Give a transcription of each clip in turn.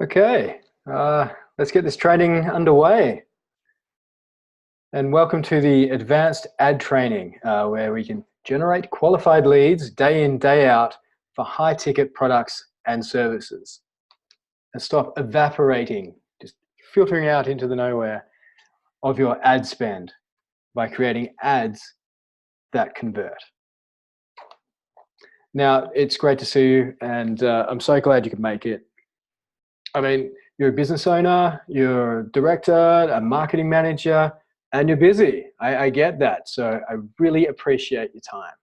Okay, let's get this training underway. And welcome to the advanced ad training, where we can generate qualified leads day in, day out for high ticket products and services. And stop evaporating, just filtering out into the nowhere of your ad spend by creating ads that convert. Now, it's great to see you, and I'm so glad you could make it. I mean, you're a business owner, you're a director, a marketing manager, and you're busy. I get that. So I really appreciate your time.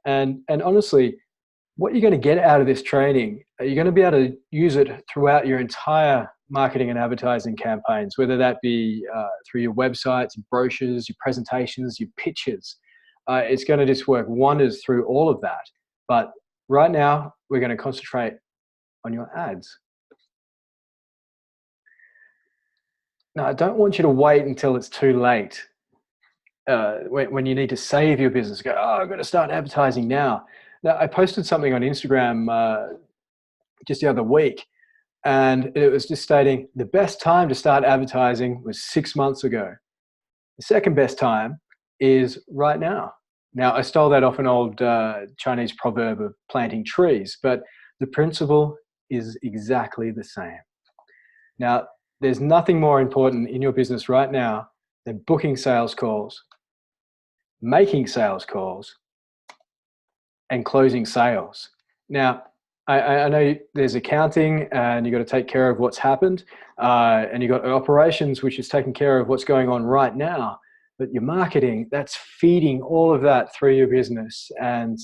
And honestly, what you're going to get out of this training, you're going to be able to use it throughout your entire marketing and advertising campaigns, whether that be through your websites, your brochures, your presentations, your pitches. It's going to just work wonders through all of that. But right now, we're going to concentrate on your ads. Now, I don't want you to wait until it's too late. When you need to save your business, go, oh, I've got to start advertising now. Now, I posted something on Instagram just the other week, and it was just stating the best time to start advertising was 6 months ago. The second best time is right now. Now, I stole that off an old Chinese proverb of planting trees, but the principle is exactly the same. Now, there's nothing more important in your business right now than booking sales calls, making sales calls, and closing sales. Now, I know there's accounting and you've got to take care of what's happened, and you've got operations, which is taking care of what's going on right now. But your marketing, that's feeding all of that through your business. And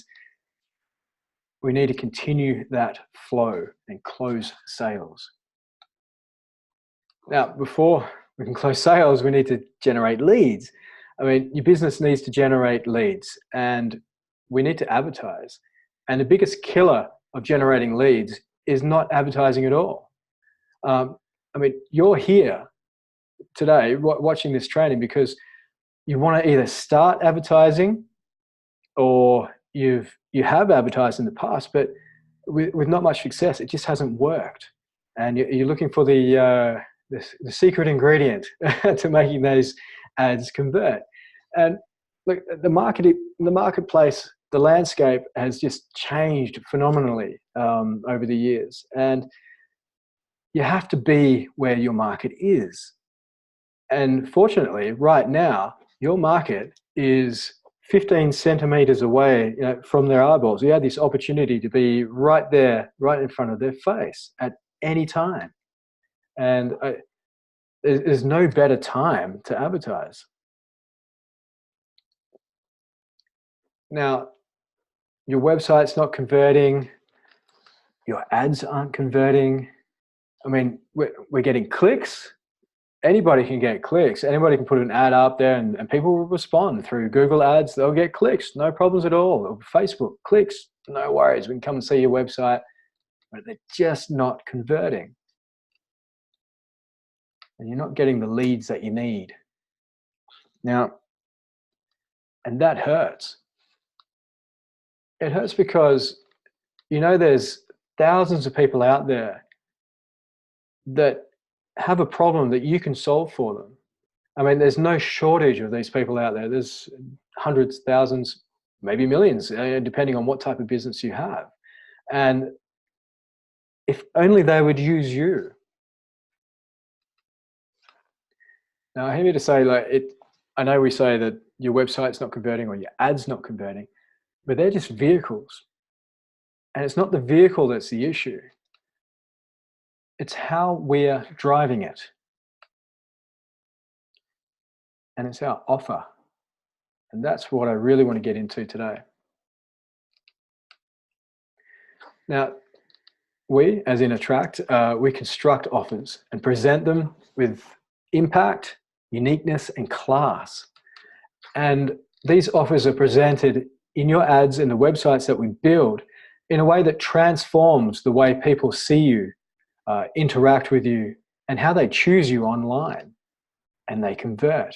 we need to continue that flow and close sales. Now, before we can close sales, we need to generate leads. I mean, your business needs to generate leads, and we need to advertise. And the biggest killer of generating leads is not advertising at all. I mean, you're here today watching this training because you want to either start advertising, or you have advertised in the past, but with not much success. It just hasn't worked. And you're looking for the secret ingredient to making those ads convert. And look, the marketplace, the landscape has just changed phenomenally over the years. And you have to be where your market is. And fortunately, right now, your market is 15 centimeters away, from their eyeballs. You have this opportunity to be right there, right in front of their face at any time. And there's no better time to advertise. Now, your website's not converting, your ads aren't converting. I mean, we're getting clicks. Anybody can get clicks. Anybody can put an ad up there and people will respond through Google Ads. They'll get clicks, no problems at all. Or Facebook, clicks, no worries. We can come and see your website, but they're just not converting. And you're not getting the leads that you need. Now, and that hurts. It hurts because, there's thousands of people out there that have a problem that you can solve for them. I mean, there's no shortage of these people out there. There's hundreds, thousands, maybe millions, depending on what type of business you have. And if only they would use you. Now, I hear you to say, I know we say that your website's not converting or your ad's not converting, but they're just vehicles. And it's not the vehicle that's the issue. It's how we're driving it. And it's our offer. And that's what I really want to get into today. Now, we, as in Attract, we construct offers and present them with impact, uniqueness, and class. And these offers are presented in your ads and the websites that we build in a way that transforms the way people see you, interact with you, and how they choose you online, and they convert.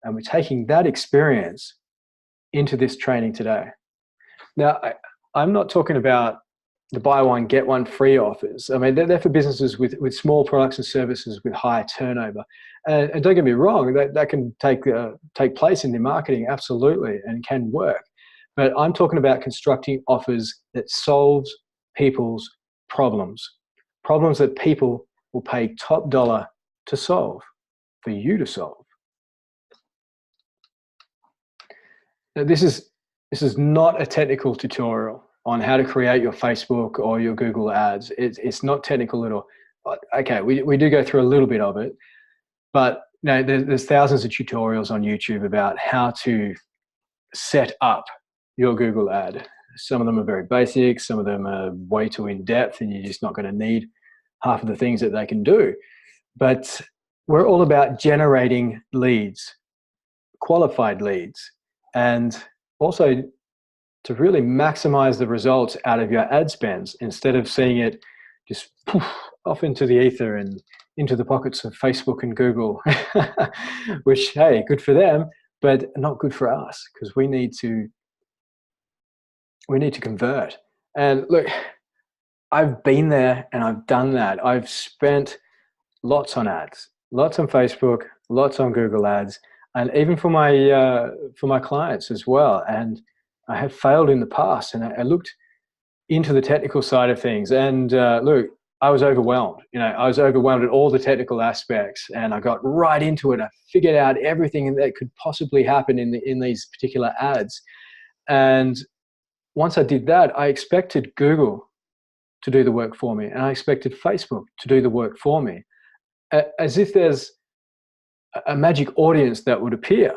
And we're taking that experience into this training today. Now, I'm not talking about the buy one, get one free offers. I mean, they're for businesses with small products and services with high turnover. And don't get me wrong, that can take place in their marketing, absolutely, and can work. But I'm talking about constructing offers that solves people's problems that people will pay top dollar to solve, for you to solve. Now, this is not a technical tutorial on how to create your Facebook or your Google ads. It's not technical at all. Okay, we do go through a little bit of it, but there's thousands of tutorials on YouTube about how to set up your Google ad. Some of them are very basic, some of them are way too in-depth, and you're just not going to need half of the things that they can do. But we're all about generating leads, qualified leads, and also to really maximize the results out of your ad spends instead of seeing it just poof, off into the ether and into the pockets of Facebook and Google, which, hey, good for them, but not good for us, because we need to convert. And look, I've been there and I've done that. I've spent lots on ads, lots on Facebook, lots on Google ads, and even for my clients as well. And I have failed in the past, and I looked into the technical side of things, and look, I was overwhelmed. I was overwhelmed at all the technical aspects, and I got right into it. I figured out everything that could possibly happen in these particular ads. And once I did that, I expected Google to do the work for me, and I expected Facebook to do the work for me, as if there's a magic audience that would appear.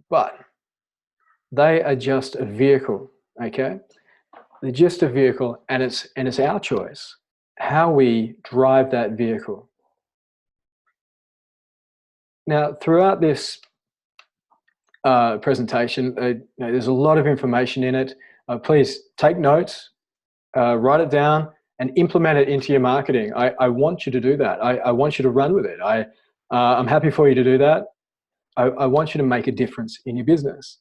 But they are just a vehicle, okay? They're just a vehicle, and it's our choice how we drive that vehicle. Now, throughout this presentation, there's a lot of information in it. Please take notes, write it down, and implement it into your marketing. I want you to do that. I want you to run with it. I'm happy for you to do that. I want you to make a difference in your business.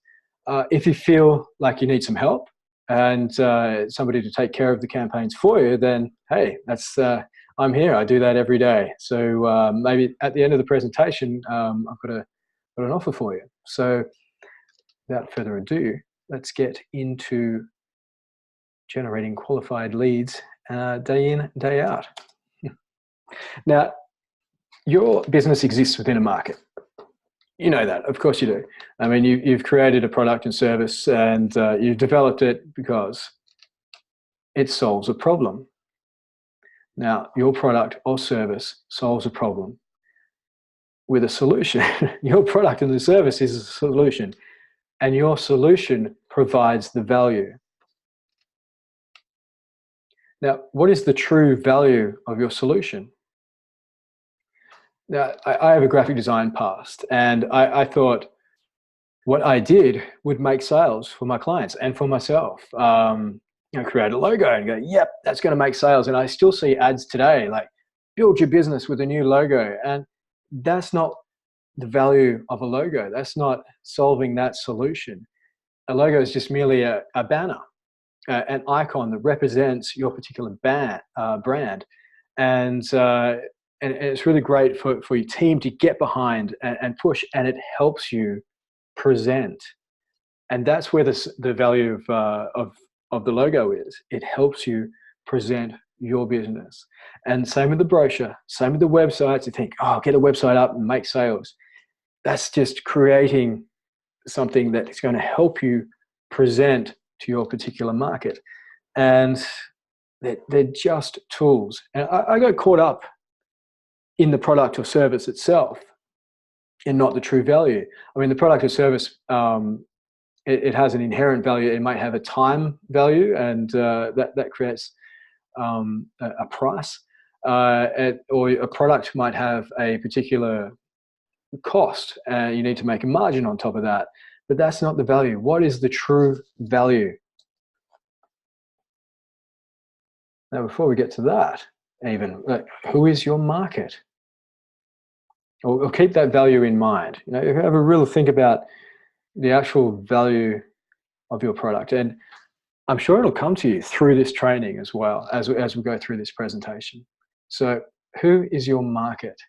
If you feel like you need some help and somebody to take care of the campaigns for you, then hey, I'm here. I do that every day. So maybe at the end of the presentation, I've got an offer for you. So without further ado, let's get into generating qualified leads day in, day out. Now, your business exists within a market. You know that, of course you do. I mean, you've created a product and service, and you've developed it because it solves a problem. Now, your product or service solves a problem with a solution. Your product and the service is a solution, and your solution provides the value. Now, what is the true value of your solution? Now, I have a graphic design past, and I thought what I did would make sales for my clients and for myself. Create a logo and go, yep, that's going to make sales. And I still see ads today, like build your business with a new logo. And that's not the value of a logo. That's not solving that solution. A logo is just merely a banner, an icon that represents your particular brand. And it's really great for your team to get behind and push, and it helps you present. And that's where the value of the logo is. It helps you present your business. And same with the brochure, same with the websites. You think, oh, get a website up and make sales. That's just creating something that's going to help you present to your particular market. And they're just tools. And I got caught up in the product or service itself and not the true value. I mean, the product or service, it has an inherent value. It might have a time value, and that creates a price. Or a product might have a particular cost, and you need to make a margin on top of that. But that's not the value. What is the true value? Now, before we get to that, even, who is your market? Or keep that value in mind. Have a real think about the actual value of your product. And I'm sure it'll come to you through this training as well as we go through this presentation. So who is your market?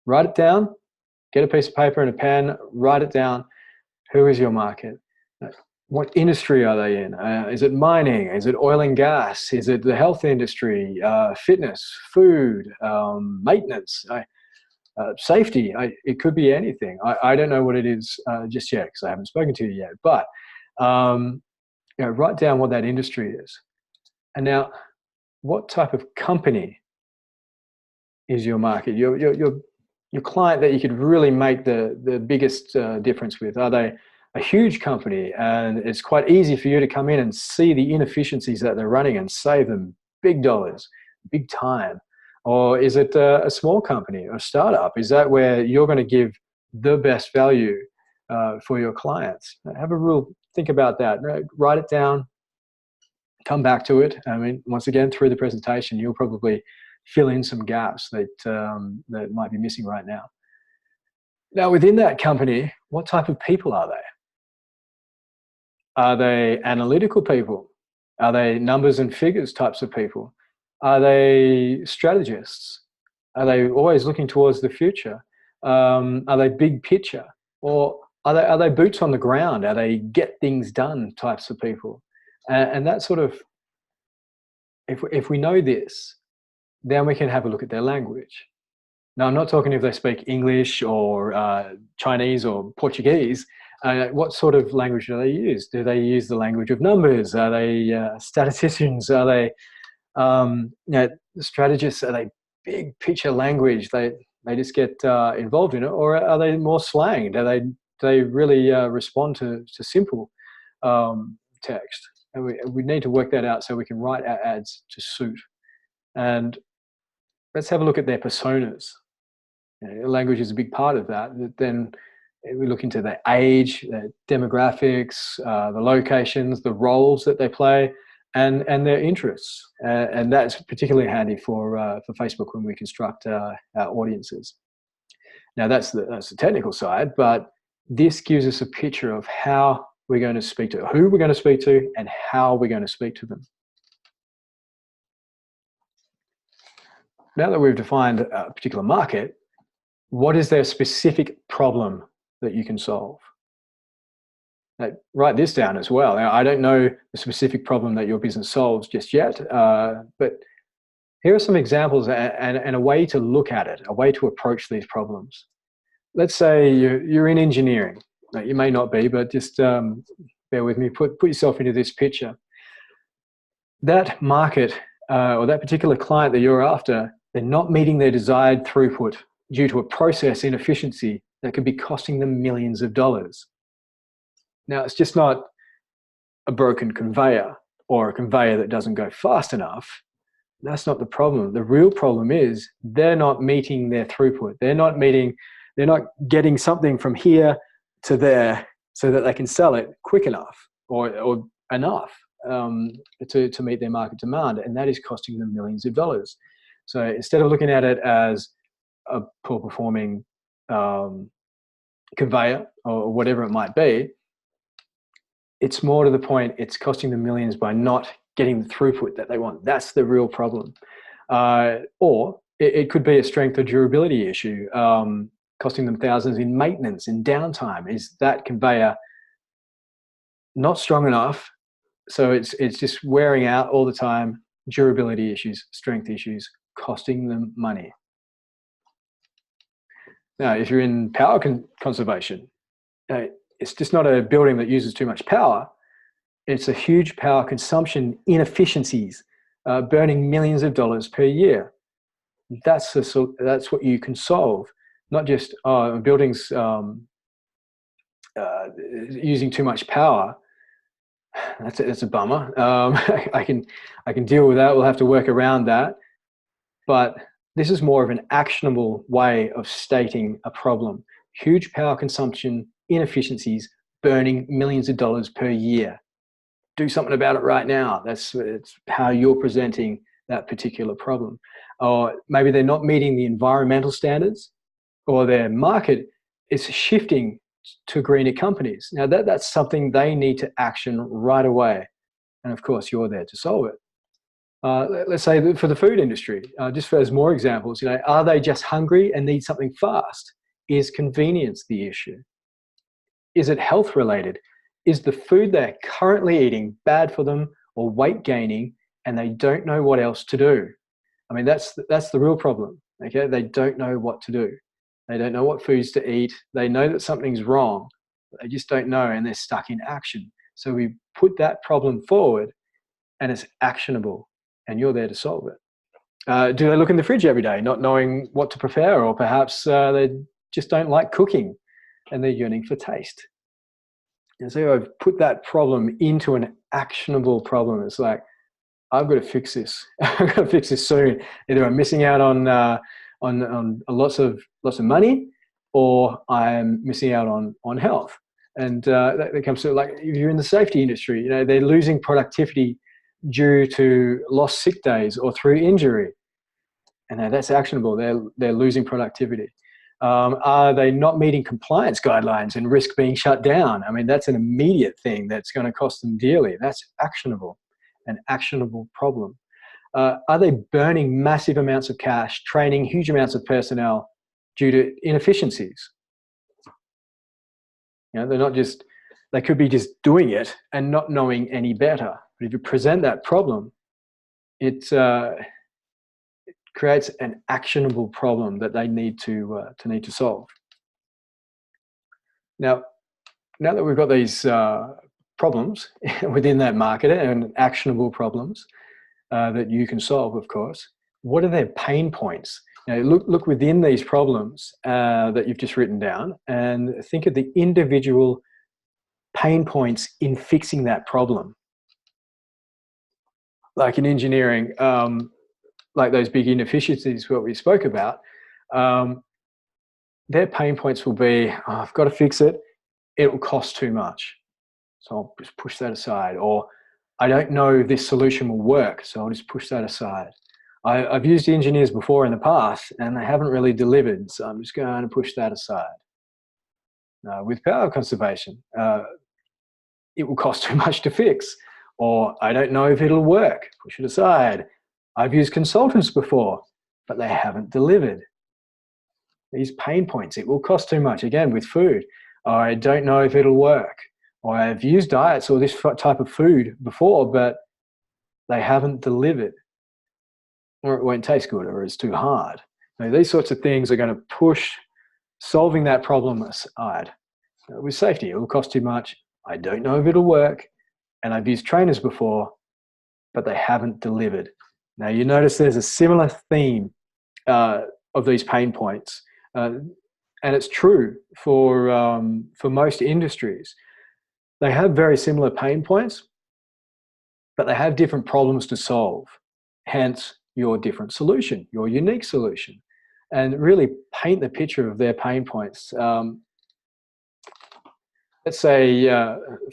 Write it down, get a piece of paper and a pen, write it down. Who is your market? What industry are they in? Is it mining? Is it oil and gas? Is it the health industry, fitness, food, maintenance, safety? It could be anything. I don't know what it is just yet because I haven't spoken to you yet. But write down what that industry is. And now, what type of company is your market? Your client that you could really make the biggest difference with? Are they a huge company and it's quite easy for you to come in and see the inefficiencies that they're running and save them big dollars, big time? Or is it a small company or a startup? Is that where you're going to give the best value for your clients? Have a real think about that. Write it down, come back to it. I mean, once again, through the presentation, you'll probably fill in some gaps that might be missing right now. Now, within that company, what type of people are they? Are they analytical people? Are they numbers and figures types of people? Are they strategists? Are they always looking towards the future? Are they big picture? Or are they boots on the ground? Are they get things done types of people? And that sort of, if we know this, then we can have a look at their language. Now, I'm not talking if they speak English or Chinese or Portuguese. What sort of language do they use? Do they use the language of numbers? Are they statisticians? Are they strategists? Are they big picture language? They just get involved in it, or are they more slang? Do they really respond to simple text? And we need to work that out so we can write our ads to suit. And let's have a look at their personas. Language is a big part of that. Then we look into their age, their demographics, the locations, the roles that they play, and their interests. And that's particularly handy for Facebook when we construct our audiences. Now that's the technical side, but this gives us a picture of how we're going to speak to, who we're going to speak to, and how we're going to speak to them. Now that we've defined a particular market, what is their specific problem that you can solve? Now, write this down as well. Now, I don't know the specific problem that your business solves just yet, but here are some examples and a way to look at it, a way to approach these problems. Let's say you're in engineering. You may not be, but just bear with me. Put yourself into this picture. That market or that particular client that you're after, they're not meeting their desired throughput due to a process inefficiency that could be costing them millions of dollars. Now, it's just not a broken conveyor or a conveyor that doesn't go fast enough. That's not the problem. The real problem is they're not meeting their throughput. They're not getting something from here to there so that they can sell it quick enough or enough to meet their market demand. And that is costing them millions of dollars. So instead of looking at it as a poor performing conveyor or whatever it might be, it's more to the point, it's costing them millions by not getting the throughput that they want. That's the real problem. Or it could be a strength or durability issue, costing them thousands in maintenance, in downtime. Is that conveyor not strong enough? So it's just wearing out all the time, durability issues, strength issues, costing them money. Now, if you're in power conservation, it's just not a building that uses too much power. It's a huge power consumption inefficiencies, burning millions of dollars per year. That's what you can solve. Not just buildings using too much power. That's a bummer. I can deal with that. We'll have to work around that. But this is more of an actionable way of stating a problem. Huge power consumption, inefficiencies, burning millions of dollars per year. Do something about it right now. It's how you're presenting that particular problem. Or maybe they're not meeting the environmental standards, or their market is shifting to greener companies. Now that's something they need to action right away. And of course, you're there to solve it. Let's say that for the food industry, just for as more examples, are they just hungry and need something fast? Is convenience the issue? Is it health related? Is the food they're currently eating bad for them or weight gaining, and they don't know what else to do? I mean, that's the real problem. Okay, they don't know what to do. They don't know what foods to eat. They know that something's wrong, but they just don't know, and they're stuck in action. So we put that problem forward, and it's actionable, and you're there to solve it. Do they look in the fridge every day, not knowing what to prepare, or perhaps they just don't like cooking, and they're yearning for taste? And so I've put that problem into an actionable problem. It's like, I've got to fix this. I've got to fix this soon. Either I'm missing out on lots of money, or I'm missing out on health. And that comes to, like, if you're in the safety industry, they're losing productivity due to lost sick days or through injury, and that's actionable. They're losing productivity. Are they not meeting compliance guidelines and risk being shut down? I mean, that's an immediate thing that's going to cost them dearly. That's actionable, an actionable problem. Are they burning massive amounts of cash, training huge amounts of personnel due to inefficiencies? They could be just doing it and not knowing any better. But if you present that problem, it creates an actionable problem that they need to solve. Now that we've got these problems within that market, and actionable problems that you can solve, of course, what are their pain points? Look within these problems that you've just written down, and think of the individual pain points in fixing that problem. Like in engineering, like those big inefficiencies what we spoke about, their pain points will be, I've got to fix it, it will cost too much, so I'll just push that aside. Or I don't know if this solution will work, so I'll just push that aside. I've used engineers before in the past and they haven't really delivered, so I'm just going to push that aside. With power conservation, it will cost too much to fix, or I don't know if it'll work, push it aside. I've used consultants before, but they haven't delivered. These pain points, it will cost too much. Again, with food, I don't know if it'll work. Or I've used diets or this type of food before, but they haven't delivered. Or it won't taste good, or it's too hard. These sorts of things are going to push solving that problem aside. With safety, it will cost too much. I don't know if it'll work. And I've used trainers before, but they haven't delivered. Now, you notice there's a similar theme of these pain points. And it's true for most industries. They have very similar pain points, but they have different problems to solve. Hence, your different solution, your unique solution. And really paint the picture of their pain points. Let's say,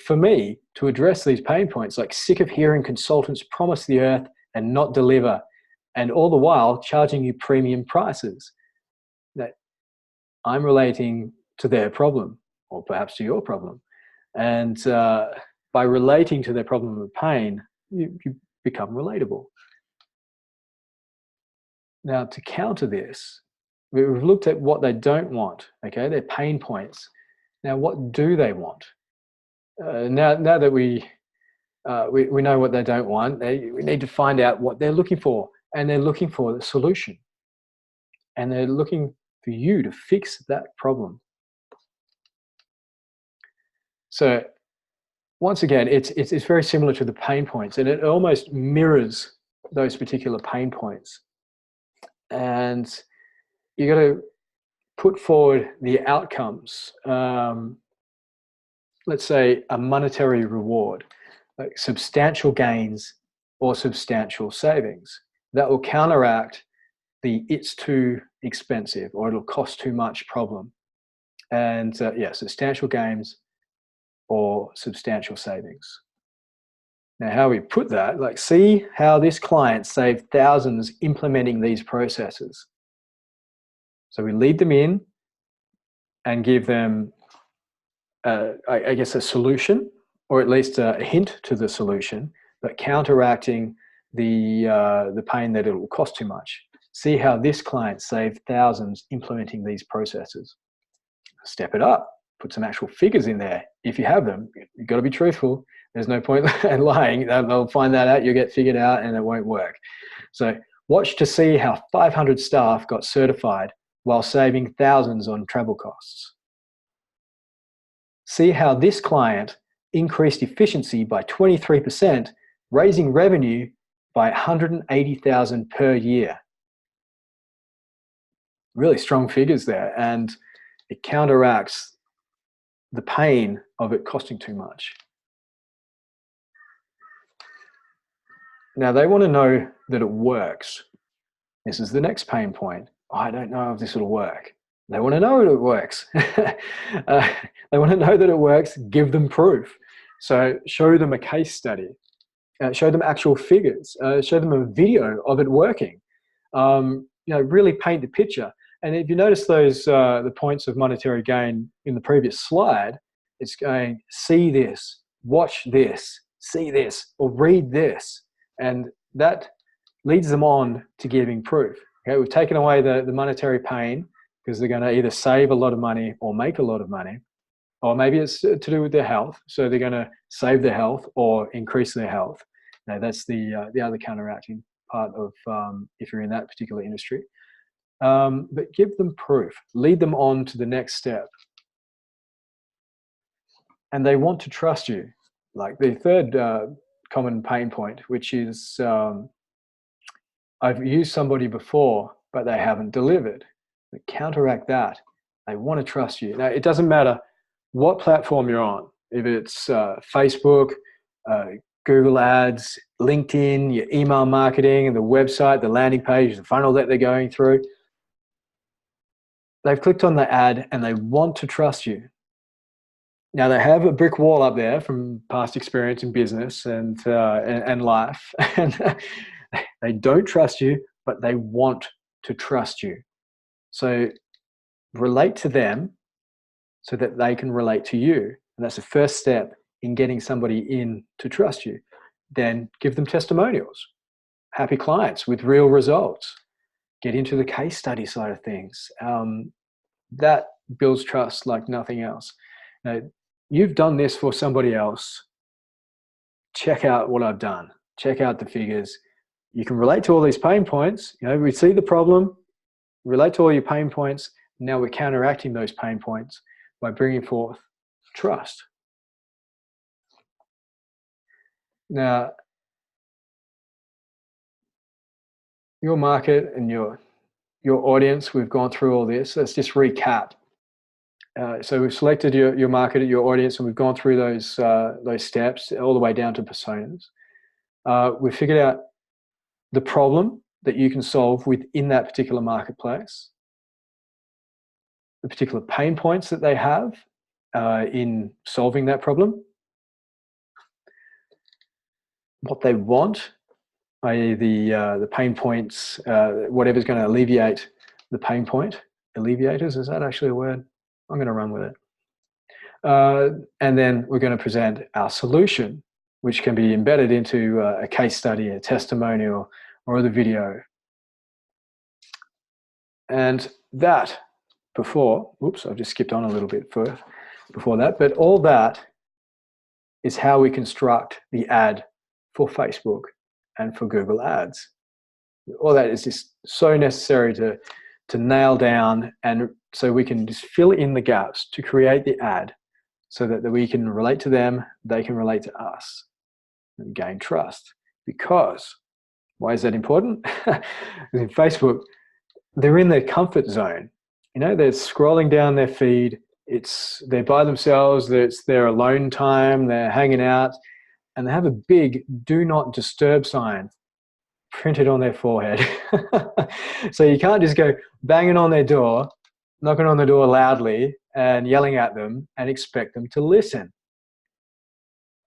for me, to address these pain points, like sick of hearing consultants promise the earth and not deliver, and all the while charging you premium prices. That I'm relating to their problem, or perhaps to your problem. And by relating to their problem of pain, you become relatable. Now, to counter this, we've looked at what they don't want, okay, their pain points. Now, what do they want? Now that we know what they don't want, we need to find out what they're looking for. And they're looking for the solution. And they're looking for you to fix that problem. So once again, it's very similar to the pain points, and it almost mirrors those particular pain points. And you got to put forward the outcomes. Let's say a monetary reward, like substantial gains or substantial savings. That will counteract the it's too expensive or it'll cost too much problem. And substantial gains or substantial savings. Now, how we put that, like, see how this client saved thousands implementing these processes. So we lead them in and give them, I guess, a solution, or at least a hint to the solution, but counteracting the pain that it will cost too much. See how this client saved thousands implementing these processes. Step it up. Put some actual figures in there. If you have them, you've got to be truthful. There's no point in lying. They'll find that out. You'll get figured out and it won't work. So watch to see how 500 staff got certified while saving thousands on travel costs. See how this client increased efficiency by 23%, raising revenue by $180,000 per year. Really strong figures there, and it counteracts the pain of it costing too much. Now they want to know that it works. This is the next pain point. Oh, I don't know if this will work. They want to know that it works. They want to know that it works. Give them proof. So show them a case study. Show them actual figures. Show them a video of it working. Really paint the picture. And if you notice those the points of monetary gain in the previous slide, it's going, see this, watch this, see this, or read this. And that leads them on to giving proof. Okay, we've taken away the monetary pain because they're going to either save a lot of money or make a lot of money, or maybe it's to do with their health. So they're going to save their health or increase their health. Now that's the other counteracting part of if you're in that particular industry. But give them proof. Lead them on to the next step. And they want to trust you. Like the third common pain point, which is I've used somebody before, but they haven't delivered. But counteract that. They want to trust you. Now, it doesn't matter what platform you're on. If it's Facebook, Google Ads, LinkedIn, your email marketing, and the website, the landing page, the funnel that they're going through. They've clicked on the ad and they want to trust you. Now they have a brick wall up there from past experience in business and life, and they don't trust you, but they want to trust you. So relate to them so that they can relate to you. And that's the first step in getting somebody in to trust you. Then give them testimonials, happy clients with real results. Get into the case study side of things. That builds trust like nothing else. Now, you've done this for somebody else. Check out what I've done. Check out the figures. You can relate to all these pain points. We see the problem, relate to all your pain points. Now we're counteracting those pain points by bringing forth trust. Now, your market and your audience, we've gone through all this. Let's just recap. So we've selected your market, your audience, and we've gone through those steps all the way down to personas. We've figured out the problem that you can solve within that particular marketplace, the particular pain points that they have in solving that problem, what they want, i.e. the pain points, whatever's going to alleviate the pain point. Alleviators, is that actually a word? I'm going to run with it. And then we're going to present our solution, which can be embedded into a case study, a testimonial, or the video. And that before, oops, I've just skipped on a little bit before that, but all that is how we construct the ad for Facebook and for Google Ads. All that is just so necessary to nail down, and so we can just fill in the gaps to create the ad so that we can relate to them, they can relate to us, and gain trust. Because, why is that important? Because in Facebook, they're in their comfort zone. They're scrolling down their feed, they're by themselves, it's their alone time, they're hanging out, and they have a big do not disturb sign printed on their forehead. So you can't just go banging on their door, knocking on the door loudly and yelling at them and expect them to listen.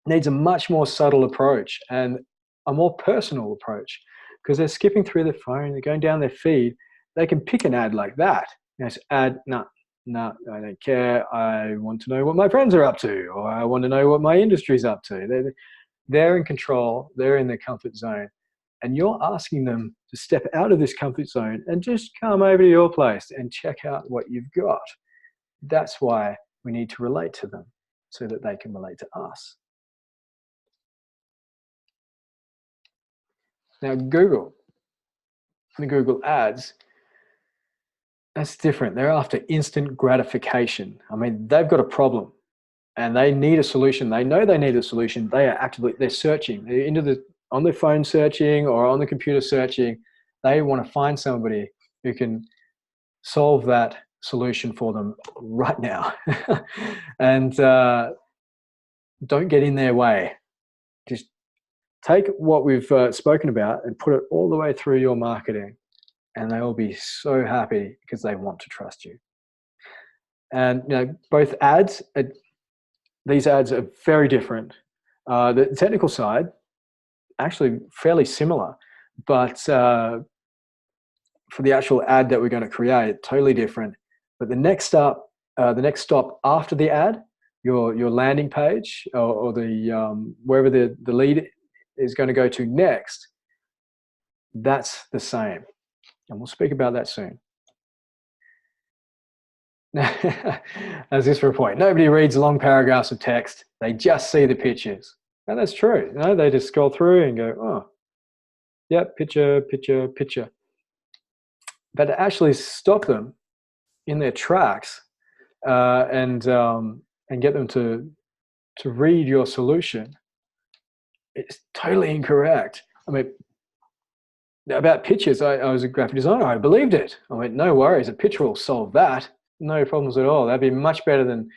It needs a much more subtle approach and a more personal approach, because they're skipping through their phone, they're going down their feed. They can pick an ad like that. It's ad, no, I don't care. I want to know what my friends are up to, or I want to know what my industry's up to. They're in control, they're in their comfort zone. And you're asking them to step out of this comfort zone and just come over to your place and check out what you've got. That's why we need to relate to them so that they can relate to us. Now, Google, the Google ads, that's different. They're after instant gratification. I mean, they've got a problem and they need a solution. They know they need a solution. They are actively, they're searching. They're on their phone searching or on the computer searching. They want to find somebody who can solve that solution for them right now. And don't get in their way. Just take what we've spoken about and put it all the way through your marketing, and they will be so happy because they want to trust you. And both ads, these ads are very different. The technical side, actually fairly similar, but for the actual ad that we're going to create, totally different. But the next stop after the ad, your landing page or the wherever the lead is going to go to next, that's the same. And we'll speak about that soon. As this report, nobody reads long paragraphs of text. They just see the pictures. And that's true. They just scroll through and go, oh, yeah, picture, picture, picture. But to actually stop them in their tracks and get them to read your solution, it's totally incorrect. I mean, about pictures, I was a graphic designer. I believed it. I went, no worries, a picture will solve that. No problems at all. That'd be much better than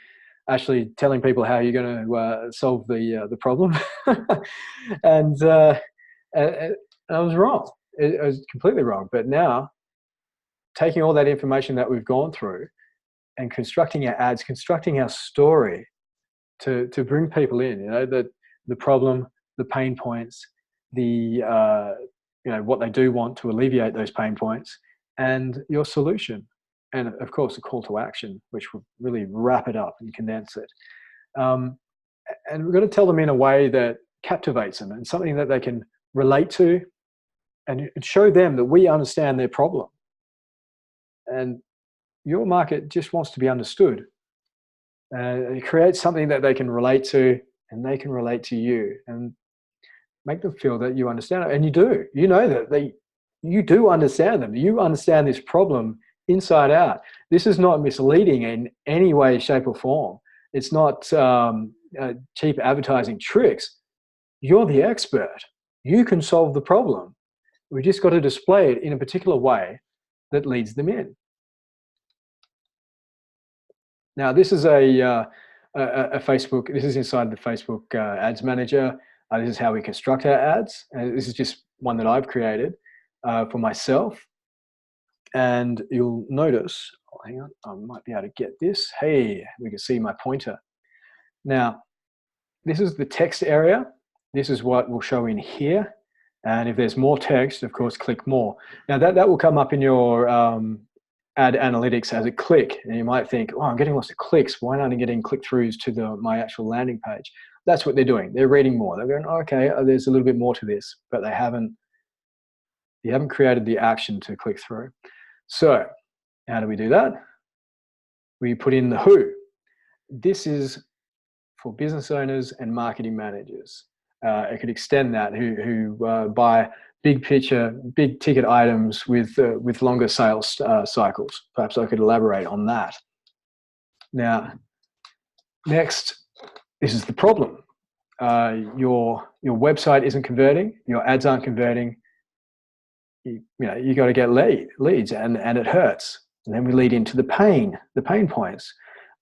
actually telling people how you're going to solve the problem. And I was wrong. I was completely wrong. But now, taking all that information that we've gone through and constructing our ads, constructing our story to bring people in, the problem, the pain points, what they do want to alleviate those pain points, and your solution. And of course, a call to action, which will really wrap it up and condense it. And we've got to tell them in a way that captivates them and something that they can relate to, and show them that we understand their problem. And your market just wants to be understood. It creates something that they can relate to, and they can relate to you, and make them feel that you understand it. And you do. You know that you do understand them. You understand this problem inside out. This is not misleading in any way, shape, or form. It's not cheap advertising tricks. You're the expert. You can solve the problem. We just got to display it in a particular way that leads them in. Now, this is a Facebook. This is inside the Facebook Ads Manager. This is how we construct our ads. This is just one that I've created for myself. And you'll notice, oh, hang on, I might be able to get this. Hey, we can see my pointer. Now, this is the text area. This is what will show in here. And if there's more text, of course, click more. Now, that will come up in your ad analytics as a click. And you might think, oh, I'm getting lots of clicks. Why aren't I getting click-throughs to my actual landing page? That's what they're doing. They're reading more. They're going, oh, okay, there's a little bit more to this, but you haven't created the action to click through. So how do we do that? We put in the who. This is for business owners and marketing managers. I could extend that who buy big picture, big ticket items with longer sales cycles. Perhaps I could elaborate on that. Now, next, this is the problem. Your website isn't converting. Your ads aren't converting. You got to get leads, and it hurts. And then we lead into the pain points.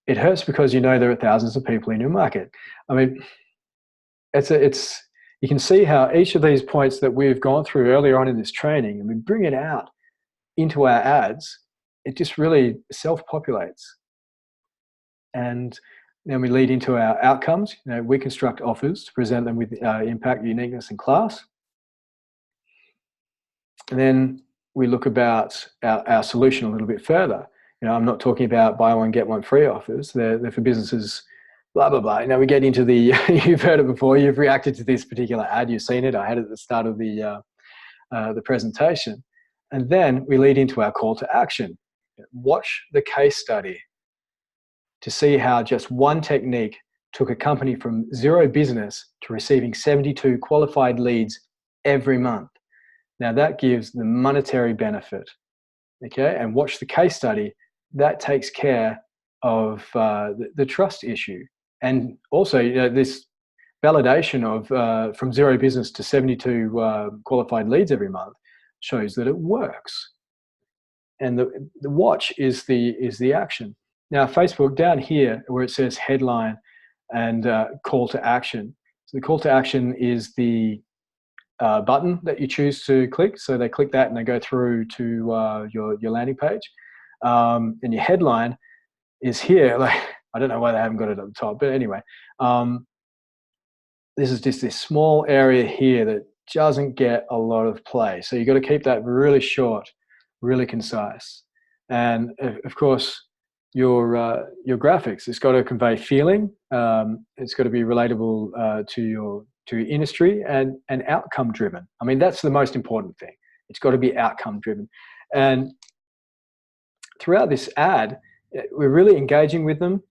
It hurts because there are thousands of people in your market. I mean, you can see how each of these points that we've gone through earlier on in this training, and we bring it out into our ads, it just really self-populates. And then we lead into our outcomes. We construct offers to present them with impact, uniqueness, and class. And then we look about our solution a little bit further. I'm not talking about buy one, get one free offers. They're for businesses blah, blah, blah. Now we get into the, you've heard it before, you've reacted to this particular ad, you've seen it, I had it at the start of the presentation. And then we lead into our call to action. Watch the case study to see how just one technique took a company from zero business to receiving 72 qualified leads every month. Now that gives the monetary benefit, okay? And watch the case study. That takes care of the trust issue. And also, you know, this validation of from zero business to 72 qualified leads every month shows that it works. And the watch is the action. Now, Facebook down here where it says headline and call to action. So the call to action is the button that you choose to click. So they click that and they go through to your landing page. And your headline is here. Like, I don't know why they haven't got it at the top, but anyway, this is just this small area here that doesn't get a lot of play. So you've got to keep that really short, really concise. And of course, your graphics, it's got to convey feeling. It's got to be relatable to your industry and outcome driven. I mean, that's the most important thing. It's got to be outcome driven. And throughout this ad, we're really engaging with them.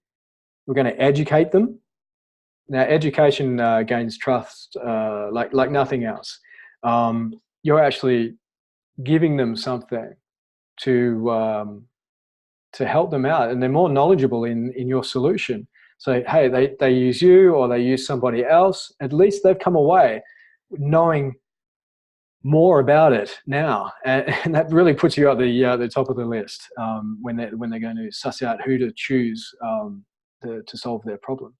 We're going to educate them. Now, education gains trust like nothing else. You're actually giving them something to help them out, and they're more knowledgeable in your solution. So, hey, they use you or they use somebody else. At least they've come away knowing more about it now, and that really puts you at the top of the list when they're going to suss out who to choose to solve their problem.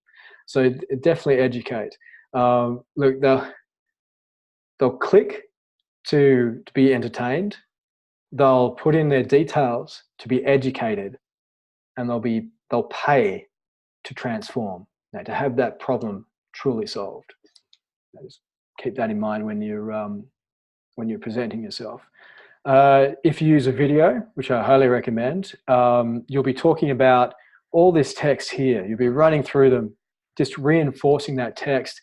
So definitely educate. Look, they'll click to be entertained. They'll put in their details to be educated, and they'll pay to transform, to have that problem truly solved. Just keep that in mind when you're presenting yourself. If you use a video, which I highly recommend, you'll be talking about all this text here. You'll be running through them, just reinforcing that text.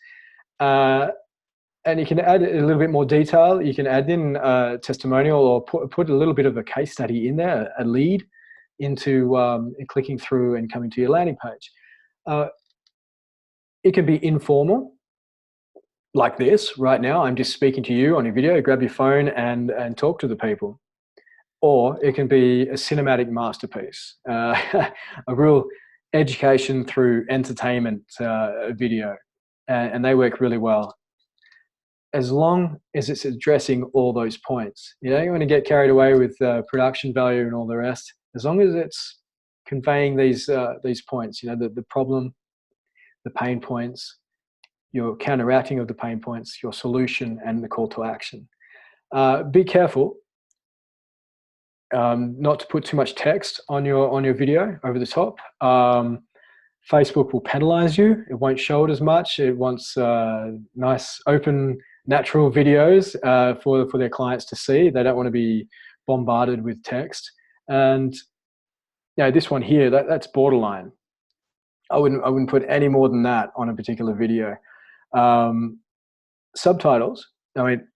And you can add a little bit more detail. You can add in a testimonial or put a little bit of a case study in there, a lead into clicking through and coming to your landing page. It can be informal, like this right now. I'm just speaking to you on your video. Grab your phone and talk to the people. Or it can be a cinematic masterpiece, a real education through entertainment video, and they work really well. As long as it's addressing all those points. You don't want to get carried away with production value and all the rest. As long as it's conveying these points, the problem, the pain points, your counteracting of the pain points, your solution, and the call to action. Be careful not to put too much text on your video over the top. Facebook will penalize you. It won't show it as much. It wants nice, open, natural videos for their clients to see. They don't want to be bombarded with text. And this one here, that's borderline. I wouldn't put any more than that on a particular video. Subtitles. I mean,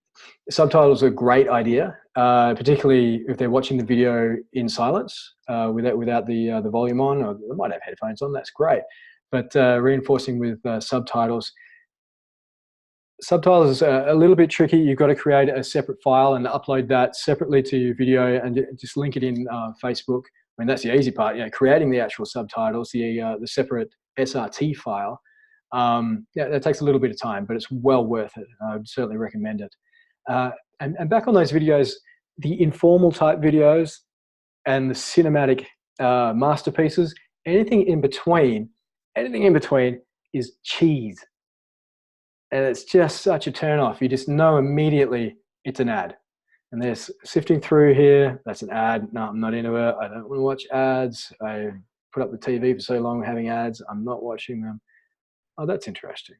subtitles are a great idea, particularly if they're watching the video in silence without the volume on, or they might have headphones on. That's great. But reinforcing with subtitles. Subtitles is a little bit tricky. You've got to create a separate file and upload that separately to your video and just link it in Facebook. I mean, that's the easy part. Creating the actual subtitles, the separate SRT file. That takes a little bit of time, but it's well worth it. I would certainly recommend it. And back on those videos, the informal type videos and the cinematic masterpieces, anything in between is cheese. And it's just such a turn off. You just know immediately it's an ad. And there's sifting through here, that's an ad. No, I'm not into it. I don't want to watch ads. I put up the TV for so long having ads. I'm not watching them. Oh, that's interesting.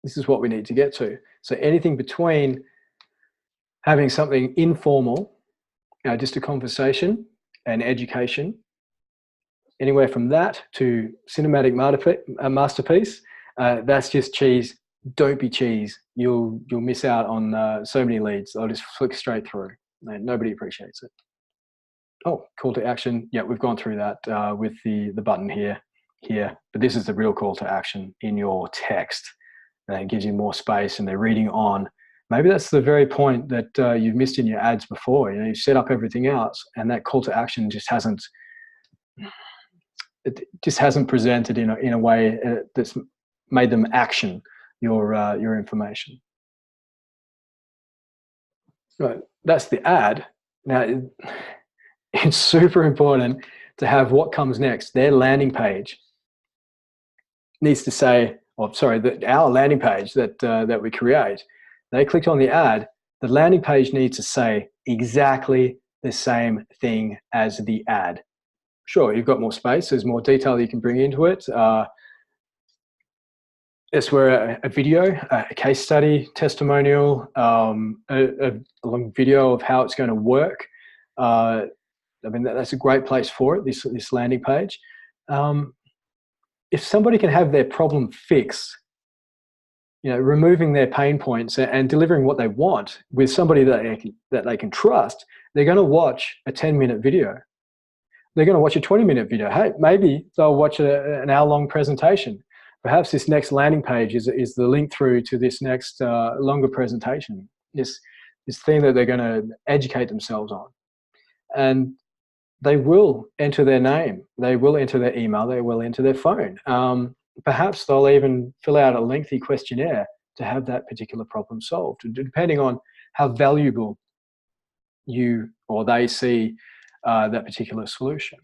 This is what we need to get to. So anything between having something informal, just a conversation and education, anywhere from that to cinematic masterpiece, that's just cheese. Don't be cheese. You'll miss out on so many leads. They'll just flick straight through. Nobody appreciates it. Oh, call to action. Yeah, we've gone through that with the button here. But this is the real call to action in your text. It gives you more space, and they're reading on. Maybe that's the very point that you've missed in your ads before. You've set up everything else, and that call to action just hasn't presented in a way that's made them action your information. Right, that's the ad. Now, it's super important to have what comes next. Their landing page needs to say, our landing page that we create. They clicked on the ad. The landing page needs to say exactly the same thing as the ad. Sure, you've got more space. There's more detail you can bring into it. It's where a video, a case study, testimonial, a long video of how it's going to work. I mean, that's a great place for it, this landing page. If somebody can have their problem fixed, removing their pain points and delivering what they want with somebody that they can trust, they're going to watch a 10-minute video. They're going to watch a 20-minute video. Hey, maybe they'll watch an hour-long presentation. Perhaps this next landing page is the link through to this next longer presentation, this thing that they're going to educate themselves on. And they will enter their name, they will enter their email, they will enter their phone. Perhaps they'll even fill out a lengthy questionnaire to have that particular problem solved, depending on how valuable you or they see that particular solution.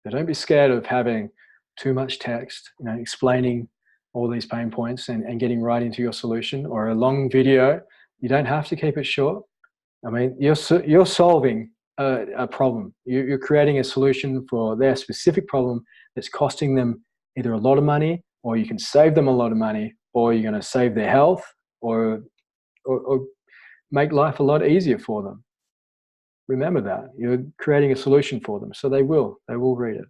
So don't be scared of having too much text, explaining all these pain points and getting right into your solution, or a long video. You don't have to keep it short. I mean, you're solving a problem. You're creating a solution for their specific problem that's costing them either a lot of money, or you can save them a lot of money, or you're going to save their health, or make life a lot easier for them. Remember that. You're creating a solution for them, so they will read it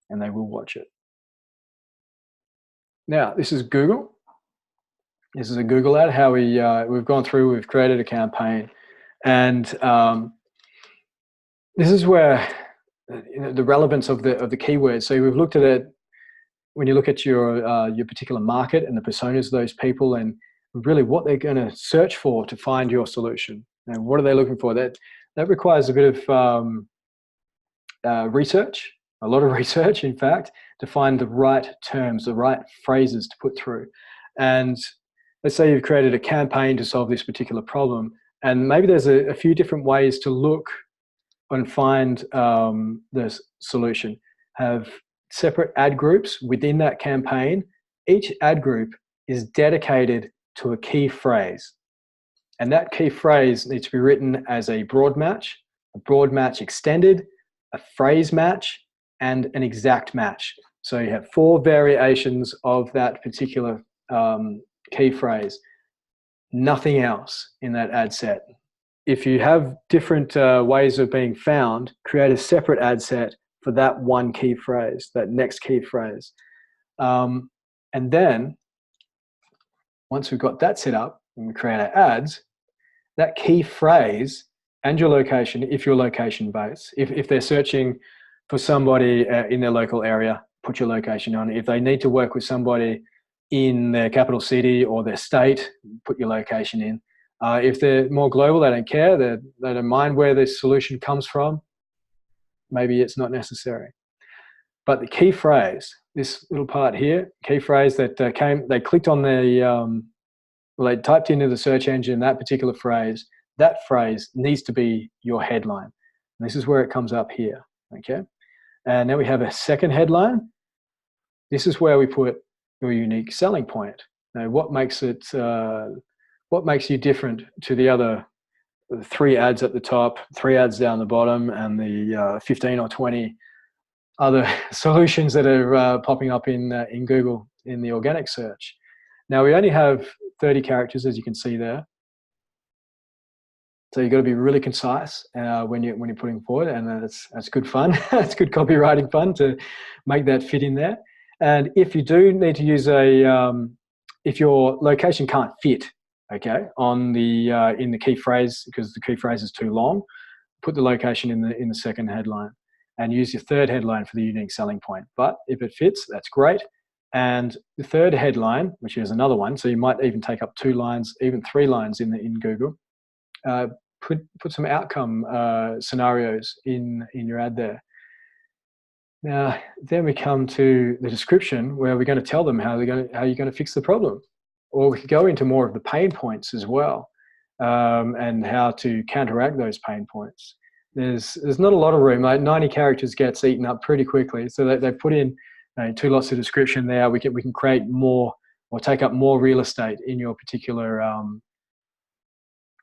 and they will watch it. Now, this is Google. This is a Google ad. How we've gone through, we've created a campaign, and this is where the relevance of the keywords. So we've looked at it when you look at your particular market and the personas of those people, and really what they're going to search for to find your solution. And what are they looking for? That requires a bit of research, a lot of research, in fact, to find the right terms, the right phrases to put through. And let's say you've created a campaign to solve this particular problem, and maybe there's a few different ways to look and find the solution. Have separate ad groups within that campaign. Each ad group is dedicated to a key phrase. And that key phrase needs to be written as a broad match extended, a phrase match, and an exact match. So you have 4 variations of that particular key phrase. Nothing else in that ad set. If you have different ways of being found, create a separate ad set for that one key phrase, that next key phrase. And then, once we've got that set up and we create our ads, that key phrase and your location, if you're location based, if they're searching for somebody in their local area, put your location on. If they need to work with somebody in their capital city or their state, put your location in. If they're more global, they don't care, they don't mind where this solution comes from, maybe it's not necessary. But the key phrase, this little part here, key phrase that they clicked on they typed into the search engine that particular phrase, that phrase needs to be your headline. And this is where it comes up here, okay? And now we have a second headline. This is where we put your unique selling point. Now, what makes you different to the other 3 ads at the top, 3 ads down the bottom, and the 15 or 20 other solutions that are popping up in Google in the organic search. Now, we only have 30 characters, as you can see there. So you've got to be really concise when you're putting forward, and that's good fun. It's good copywriting fun to make that fit in there. And if you do need to use if your location can't fit, okay, on the in the key phrase because the key phrase is too long, put the location in the second headline, and use your third headline for the unique selling point. But if it fits, that's great. And the third headline, which is another one, so you might even take up 2 lines, even 3 lines in Google. Put some outcome scenarios in your ad there. Now, then we come to the description where we're going to tell them how you're going to fix the problem, or we could go into more of the pain points as well, and how to counteract those pain points. There's not a lot of room. Like 90 characters gets eaten up pretty quickly, so they put in 2 lots of description there. We can create more or take up more real estate in your particular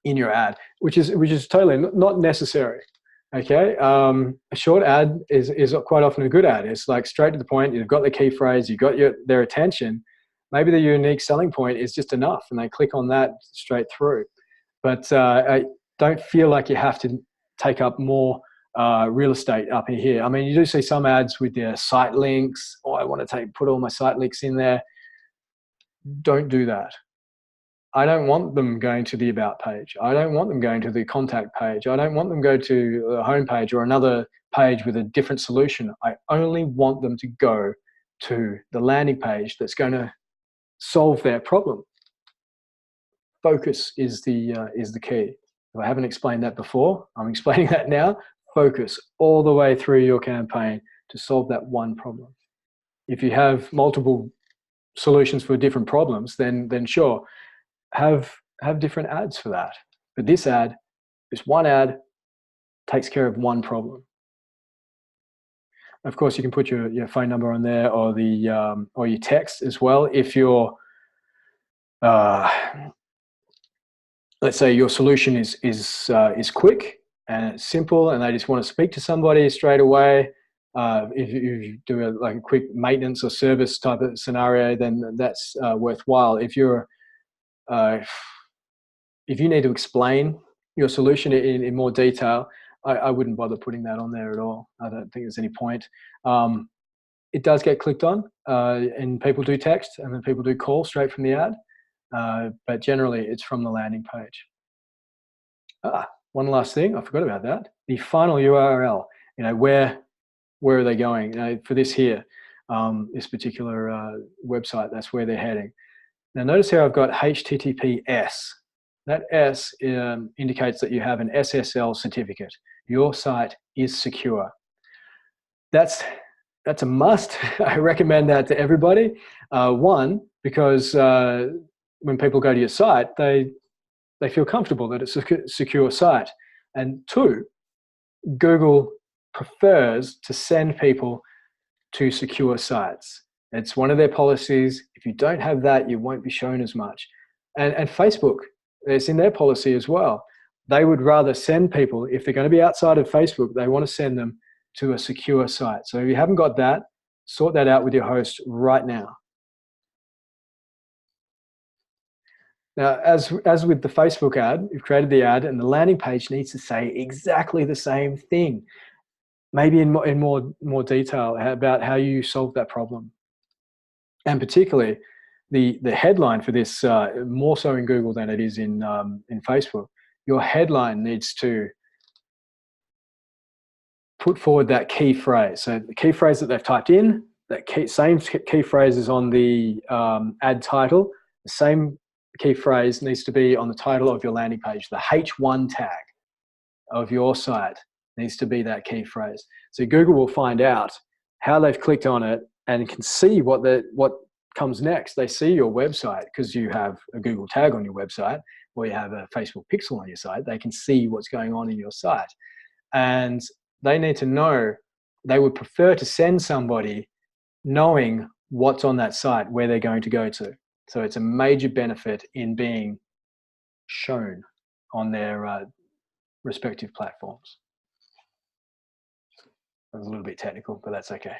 in your ad, which is totally not necessary. Okay, a short ad is quite often a good ad. It's like straight to the point. You've got the key phrase, you've got their attention. Maybe the unique selling point is just enough, and they click on that straight through. But I don't feel like you have to take up more real estate up in here. I mean, you do see some ads with their site links. Oh, I want to put all my site links in there. Don't do that. I don't want them going to the about page. I don't want them going to the contact page. I don't want them go to the home page or another page with a different solution. I only want them to go to the landing page that's going to solve their problem. Focus is the key. If I haven't explained that before, I'm explaining that now. Focus all the way through your campaign to solve that one problem. If you have multiple solutions for different problems, then sure, have different ads for that. But this one ad takes care of one problem. Of course, you can put your phone number on there, or or your text as well. If you're let's say your solution is quick and it's simple, and they just want to speak to somebody straight away. If you do a quick maintenance or service type of scenario, then that's worthwhile. If you need to explain your solution in more detail, I wouldn't bother putting that on there at all. I don't think there's any point. It does get clicked on, and people do text, and then people do call straight from the ad. But generally, it's from the landing page. One last thing, I forgot about that. The final URL. Where are they going? For this here, this particular website, that's where they're heading. Now notice here I've got HTTPS. That S indicates that you have an SSL certificate. Your site is secure. That's a must. I recommend that to everybody. One, because when people go to your site, they feel comfortable that it's a secure site. And 2, Google prefers to send people to secure sites. It's one of their policies. If you don't have that, you won't be shown as much. And Facebook, it's in their policy as well. They would rather send people, if they're going to be outside of Facebook, they want to send them to a secure site. So if you haven't got that, sort that out with your host right now. Now, as with the Facebook ad, you've created the ad, and the landing page needs to say exactly the same thing, maybe in more detail about how you solve that problem. And particularly, the headline for this, more so in Google than it is in Facebook, your headline needs to put forward that key phrase. So the key phrase that they've typed in, that same key phrase is on the ad title. The same key phrase needs to be on the title of your landing page. The H1 tag of your site needs to be that key phrase. So Google will find out how they've clicked on it and can see what comes next. They see your website because you have a Google tag on your website, or you have a Facebook pixel on your site. They can see what's going on in your site, and they need to know. They would prefer to send somebody knowing what's on that site, where they're going to go to. So it's a major benefit in being shown on their respective platforms. That was a little bit technical, but that's okay.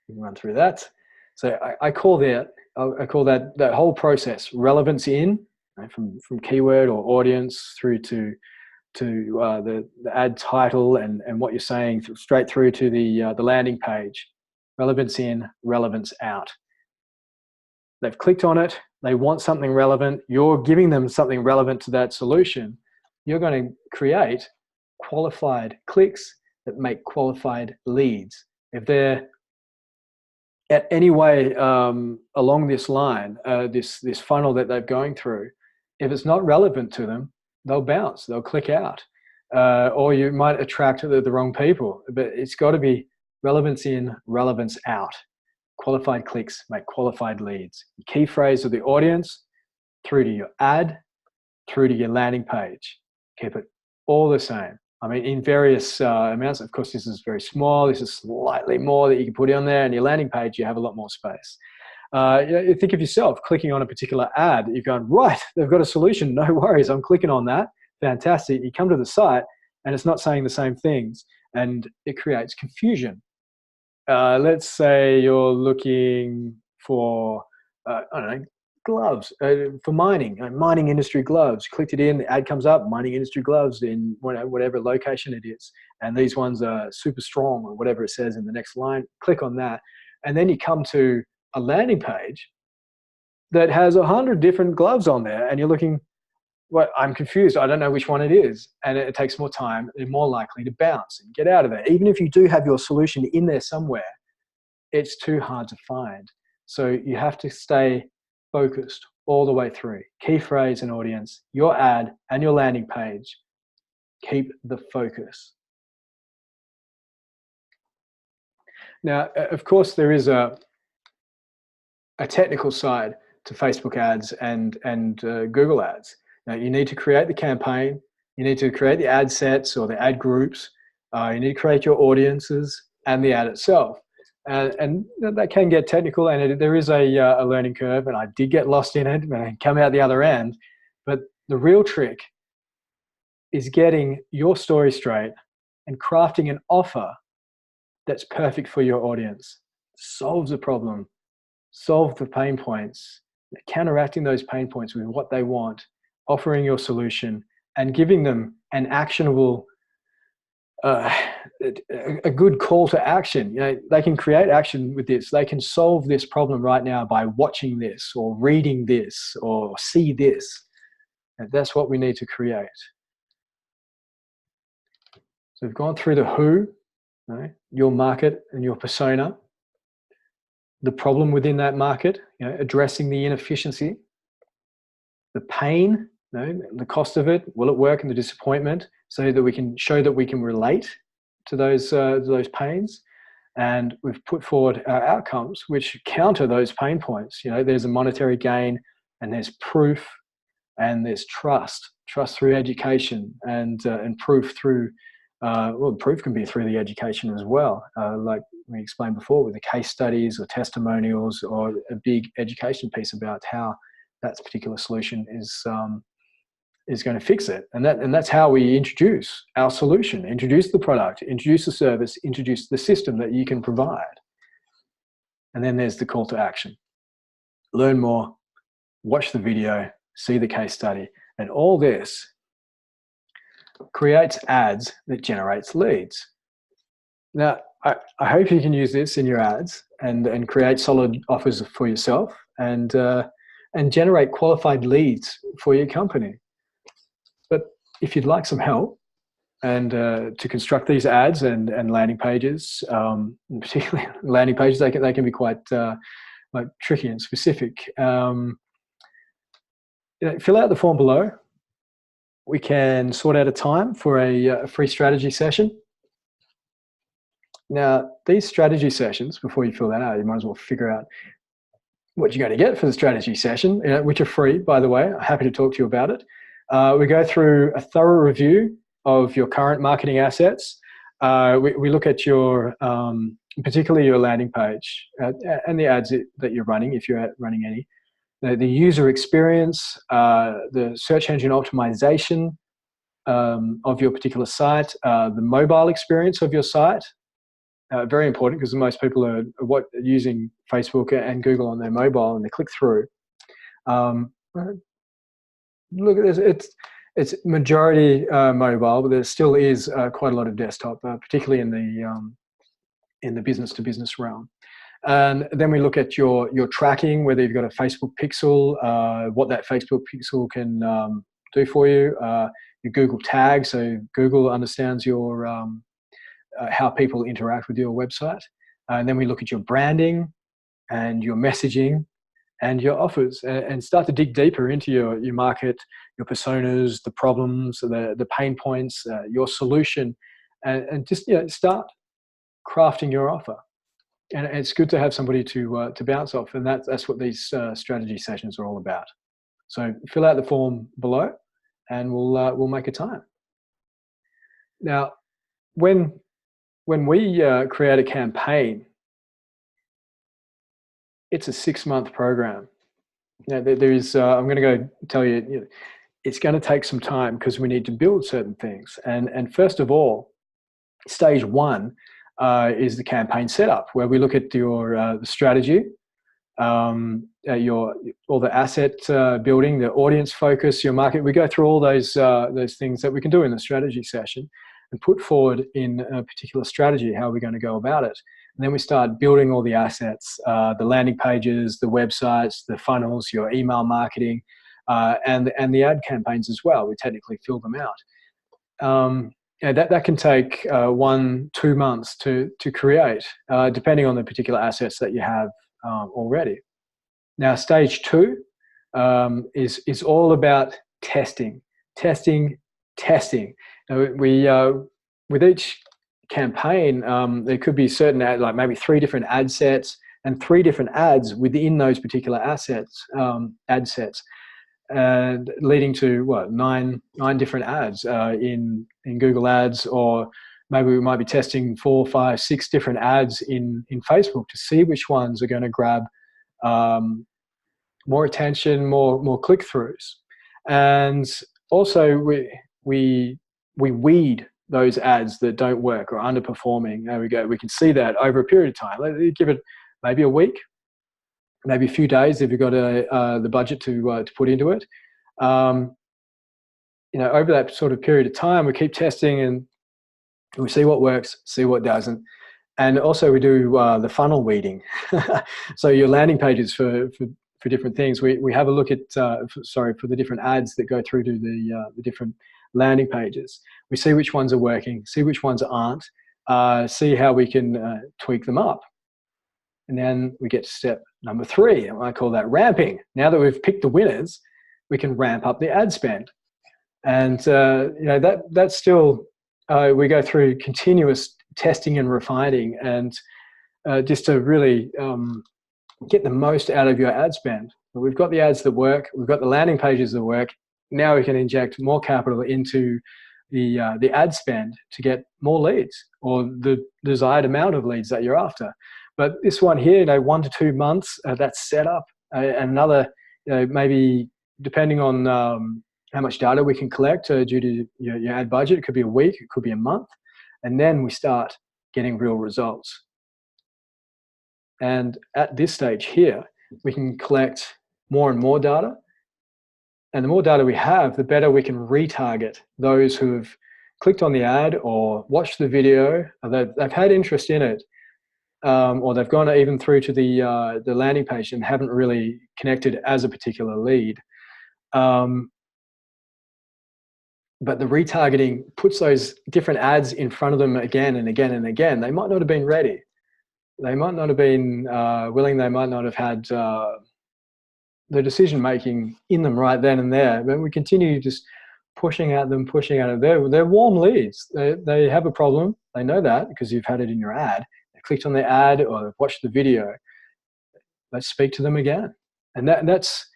We can run through that. So I call that whole process relevance in, right, from keyword or audience through to the ad title and what you're saying straight through to the landing page. Relevance in, relevance out. They've clicked on it. They want something relevant. You're giving them something relevant to that solution. You're going to create qualified clicks that make qualified leads. If they're at any way along this line, this funnel that they're going through, if it's not relevant to them, they'll bounce, they'll click out. Or you might attract the wrong people. But it's got to be relevance in, relevance out. Qualified clicks make qualified leads. The key phrase of the audience, through to your ad, through to your landing page. Keep it all the same. I mean, in various amounts. Of course, this is very small. This is slightly more that you can put on there. And your landing page, you have a lot more space. You think of yourself clicking on a particular ad. You're going, right, they've got a solution. No worries. I'm clicking on that. Fantastic. You come to the site and it's not saying the same things. And it creates confusion. Let's say you're looking for, I don't know, gloves for mining, mining industry gloves. Clicked it in, the ad comes up, mining industry gloves in whatever location it is. And these ones are super strong or whatever it says in the next line. Click on that. And then you come to a landing page that has 100 different gloves on there. And you're looking, well, I'm confused. I don't know which one it is. And it takes more time. They're more likely to bounce and get out of there. Even if you do have your solution in there somewhere, it's too hard to find. So you have to stay focused all the way through. Key phrase and audience, your ad and your landing page. Keep the focus. Now, of course, there is a technical side to Facebook ads and Google ads. Now, you need to create the campaign. You need to create the ad sets or the ad groups. You need to create your audiences and the ad itself. And that can get technical, and there is a learning curve, and I did get lost in it when I come out the other end. But the real trick is getting your story straight and crafting an offer that's perfect for your audience. Solves the problem, solve the pain points, counteracting those pain points with what they want, offering your solution, and giving them an actionable a good call to action. You know, they can create action with this. They can solve this problem right now by watching this or reading this or see this. And that's what we need to create. So we've gone through the who, right? Your market and your persona, the problem within that market, you know, addressing the inefficiency, the pain, you know, the cost of it, will it work, and the disappointment, so that we can show that we can relate to those pains. And we've put forward our outcomes which counter those pain points. You know, there's a monetary gain, and there's proof, and there's trust through education, and proof through, well, proof can be through the education as well. Like we explained before with the case studies or testimonials, or a big education piece about how that particular solution is going to fix it. And that's how we introduce our solution, introduce the product, introduce the service, introduce the system that you can provide. And then there's the call to action. Learn more, watch the video, see the case study, and all this creates ads that generates leads. Now, I hope you can use this in your ads and create solid offers for yourself and generate qualified leads for your company. But if you'd like some help and to construct these ads and landing pages, particularly landing pages, they can be quite like tricky and specific. You know, fill out the form below. We can sort out a time for a free strategy session. Now, these strategy sessions, before you fill that out, you might as well figure out what you're going to get for the strategy session, you know, which are free, by the way. I'm happy to talk to you about it. We go through a thorough review of your current marketing assets. We look at your, particularly your landing page and the ads that you're running, if you're running any. The user experience, the search engine optimization of your particular site, the mobile experience of your site. Very important, because most people are using Facebook and Google on their mobile, and they click through. Look at this. It's majority mobile, but there still is quite a lot of desktop, particularly in the business to business realm. And then we look at your tracking, whether you've got a Facebook pixel, what that Facebook pixel can do for you, your Google tag, so Google understands your how people interact with your website. And then we look at your branding and your messaging and your offers, and start to dig deeper into your market, your personas, the problems, the pain points, your solution, and just start crafting your offer. And it's good to have somebody to bounce off, and that's what these strategy sessions are all about. So fill out the form below, and we'll make a time. Now, when we create a campaign, it's a 6-month program. Now, there is. I'm going to go tell you, it's going to take some time because we need to build certain things. And first of all, stage 1 is the campaign setup, where we look at your the strategy, all the asset building, the audience focus, your market. We go through all those things that we can do in the strategy session and put forward in a particular strategy, how we're going to go about it. And then we start building all the assets, the landing pages, the websites, the funnels, your email marketing, and the ad campaigns as well. We technically fill them out. That can take 1-2 months to create, depending on the particular assets that you have already. Now, stage 2 is all about testing. With each campaign, there could be certain like maybe 3 different ad sets and 3 different ads within those particular assets, ad sets, and leading to what, 9 different ads in Google Ads, or maybe we might be testing 4, 5, 6 different ads in Facebook to see which ones are going to grab more attention, more click-throughs. And also we weed those ads that don't work or underperforming. There we go. We can see that over a period of time. Let's give it maybe a week, maybe a few days if you've got the budget to put into it. Over that sort of period of time, we keep testing and we see what works, see what doesn't. And also we do the funnel weeding. So your landing pages for different things. We have a look at, for the different ads that go through to the different landing pages. We see which ones are working, see which ones aren't, see how we can tweak them up. And then we get to step number 3, and I call that ramping. Now that we've picked the winners, we can ramp up the ad spend. And that's still, we go through continuous testing and refining, and just to really get the most out of your ad spend. We've got the ads that work, we've got the landing pages that work. Now we can inject more capital into the ad spend to get more leads, or the desired amount of leads that you're after. But this one here, 1 to 2 months, that's set up. Another, maybe depending on how much data we can collect due to your ad budget, it could be a week, it could be a month. And then we start getting real results. And at this stage here, we can collect more and more data. And the more data we have, the better we can retarget those who have clicked on the ad or watched the video, or they've had interest in it, or they've gone even through to the landing page and haven't really connected as a particular lead. But the retargeting puts those different ads in front of them again and again and again. They might not have been ready. They might not have been willing. They might not have had the decision-making in them right then and there. But we continue just pushing at them. They're warm leads. They have a problem. They know that because you've had it in your ad. They clicked on the ad or they've watched the video. Let's speak to them again. And that's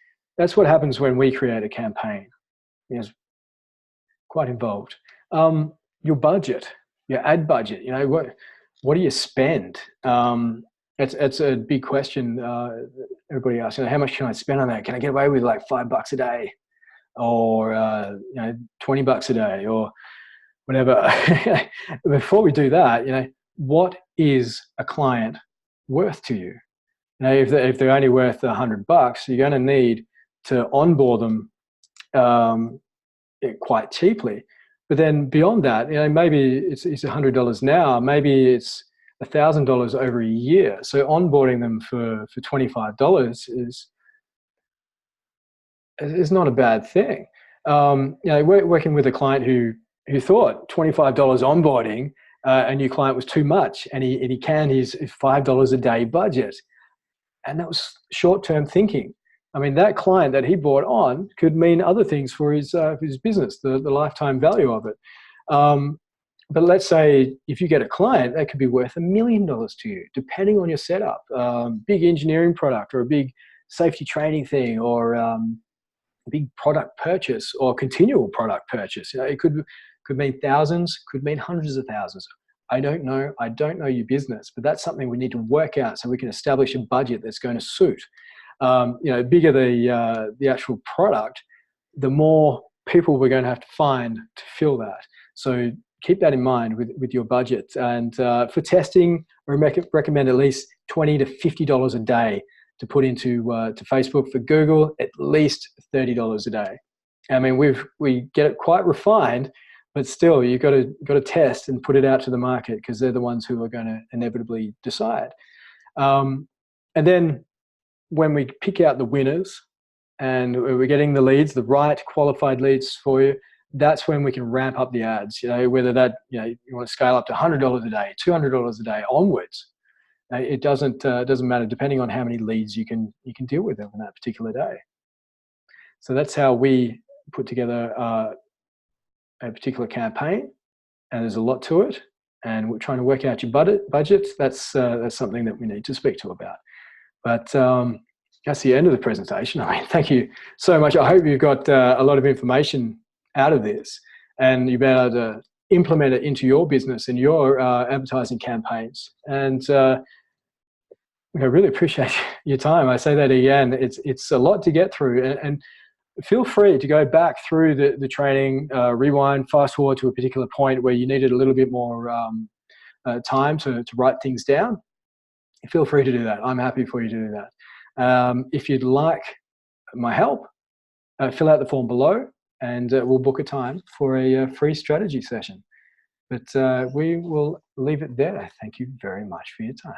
what happens when we create a campaign. It's quite involved. Your budget, your ad budget, what do you spend? It's a big question. Everybody asks, how much can I spend on that? Can I get away with like $5 a day, or $20 a day, or whatever? Before we do that, what is a client worth to you? If they're only worth $100, you're going to need to onboard them quite cheaply. But then beyond that, maybe it's $100 now, maybe it's $1,000 over a year. So onboarding them for $25 is not a bad thing. We're working with a client who thought $25 onboarding a new client was too much, and he canned his $5 a day budget, and that was short-term thinking. I mean, that client that he brought on could mean other things for his business, the lifetime value of it. But let's say if you get a client, that could be worth $1 million to you, depending on your setup. Big engineering product, or a big safety training thing, or a big product purchase, or continual product purchase. It could mean thousands, could mean hundreds of thousands. I don't know. I don't know your business, but that's something we need to work out so we can establish a budget that's going to suit. Bigger the actual product, the more people we're going to have to find to fill that. So keep that in mind with your budget. And for testing, I recommend at least $20 to $50 a day to put into to Facebook. For Google, at least $30 a day. I mean, we get it quite refined, but still, you've got to test and put it out to the market, because they're the ones who are going to inevitably decide. And then when we pick out the winners and we're getting the leads, the right qualified leads for you, that's when we can ramp up the ads. Whether that you want to scale up to $100 a day, $200 a day onwards. It doesn't matter, depending on how many leads you can deal with on that particular day. So that's how we put together a particular campaign, and there's a lot to it. And we're trying to work out your budget. That's something that we need to speak to about. But that's the end of the presentation. I mean, thank you so much. I hope you've got a lot of information out of this, and you've been able to implement it into your business and your advertising campaigns. And I really appreciate your time. I say that again. It's a lot to get through, and feel free to go back through the training, rewind, fast forward to a particular point where you needed a little bit more time to write things down. Feel free to do that. I'm happy for you to do that. If you'd like my help, fill out the form below, and we'll book a time for a free strategy session. But we will leave it there. Thank you very much for your time.